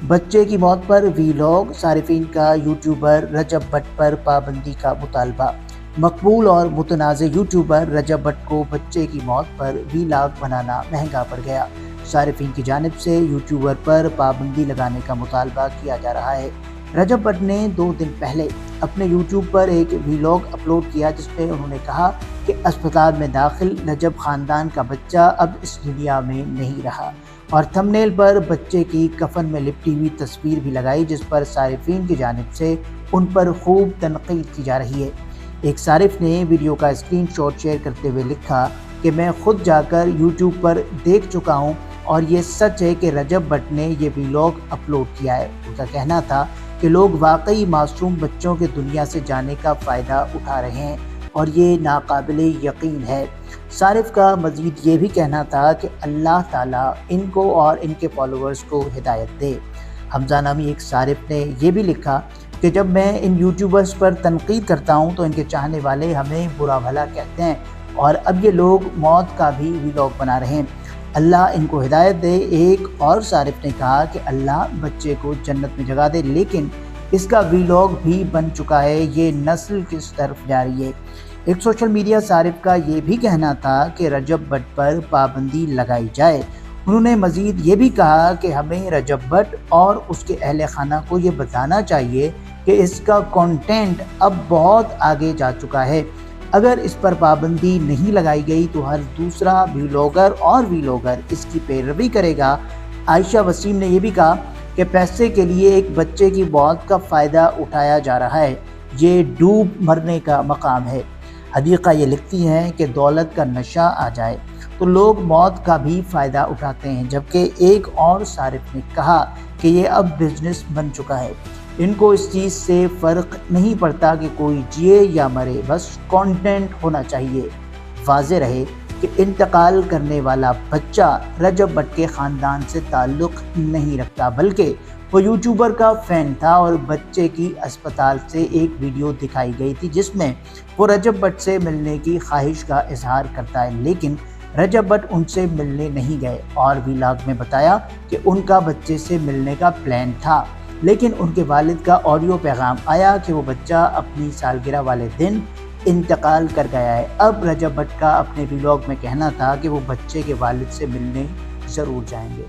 بچے کی موت پر ویلاگ، صارفین کا یوٹیوبر رجب بٹ پر پابندی کا مطالبہ۔ مقبول اور متنازع یوٹیوبر رجب بٹ کو بچے کی موت پر ویلاگ بنانا مہنگا پڑ گیا۔ صارفین کی جانب سے یوٹیوبر پر پابندی لگانے کا مطالبہ کیا جا رہا ہے۔ رجب بٹ نے 2 دن پہلے اپنے یوٹیوب پر ایک ویلاگ اپلوڈ کیا جس میں انہوں نے کہا کہ اسپتال میں داخل رجب خاندان کا بچہ اب اس دنیا میں نہیں رہا، اور تھمبنیل پر بچے کی کفن میں لپٹی ہوئی تصویر بھی لگائی جس پر صارفین کی جانب سے ان پر خوب تنقید کی جا رہی ہے۔ ایک صارف نے ویڈیو کا اسکرین شاٹ شیئر کرتے ہوئے لکھا کہ میں خود جا کر یوٹیوب پر دیکھ چکا ہوں اور یہ سچ ہے کہ رجب بٹ نے یہ ویلاگ اپلوڈ کیا ہے۔ ان کا کہنا تھا کہ لوگ واقعی معصوم بچوں کے دنیا سے جانے کا فائدہ اٹھا رہے ہیں اور یہ ناقابل یقین ہے۔ صارف کا مزید یہ بھی کہنا تھا کہ اللہ تعالیٰ ان کو اور ان کے فالوورز کو ہدایت دے۔ حمزہ نامی ایک صارف نے یہ بھی لکھا کہ جب میں ان یوٹیوبرز پر تنقید کرتا ہوں تو ان کے چاہنے والے ہمیں برا بھلا کہتے ہیں، اور اب یہ لوگ موت کا بھی ویلاگ بنا رہے ہیں، اللہ ان کو ہدایت دے۔ ایک اور صارف نے کہا کہ اللہ بچے کو جنت میں جگہ دے، لیکن اس کا ویلاگ بھی بن چکا ہے، یہ نسل کس طرف جاری ہے۔ ایک سوشل میڈیا صارف کا یہ بھی کہنا تھا کہ رجب بٹ پر پابندی لگائی جائے۔ انہوں نے مزید یہ بھی کہا کہ ہمیں رجب بٹ اور اس کے اہل خانہ کو یہ بتانا چاہیے کہ اس کا کنٹینٹ اب بہت آگے جا چکا ہے۔ اگر اس پر پابندی نہیں لگائی گئی تو ہر دوسرا ویلاگر اس کی پیروی کرے گا۔ عائشہ وسیم نے یہ بھی کہا کہ پیسے کے لیے ایک بچے کی موت کا فائدہ اٹھایا جا رہا ہے، یہ ڈوب مرنے کا مقام ہے۔ حدیقہ یہ لکھتی ہیں کہ دولت کا نشہ آ جائے تو لوگ موت کا بھی فائدہ اٹھاتے ہیں، جبکہ ایک اور صارف نے کہا کہ یہ اب بزنس بن چکا ہے۔ ان کو اس چیز سے فرق نہیں پڑتا کہ کوئی جیے یا مرے، بس کانٹینٹ ہونا چاہیے۔ واضح رہے کہ انتقال کرنے والا بچہ رجب بٹ کے خاندان سے تعلق نہیں رکھتا، بلکہ وہ یوٹیوبر کا فین تھا، اور بچے کی اسپتال سے ایک ویڈیو دکھائی گئی تھی جس میں وہ رجب بٹ سے ملنے کی خواہش کا اظہار کرتا ہے، لیکن رجب بٹ ان سے ملنے نہیں گئے، اور ویلاگ میں بتایا کہ ان کا بچے سے ملنے کا پلان تھا، لیکن ان کے والد کا آڈیو پیغام آیا کہ وہ بچہ اپنی سالگرہ والے دن انتقال کر گیا ہے۔ اب رجب بٹ کا اپنے ویلاگ میں کہنا تھا کہ وہ بچے کے والد سے ملنے ضرور جائیں گے۔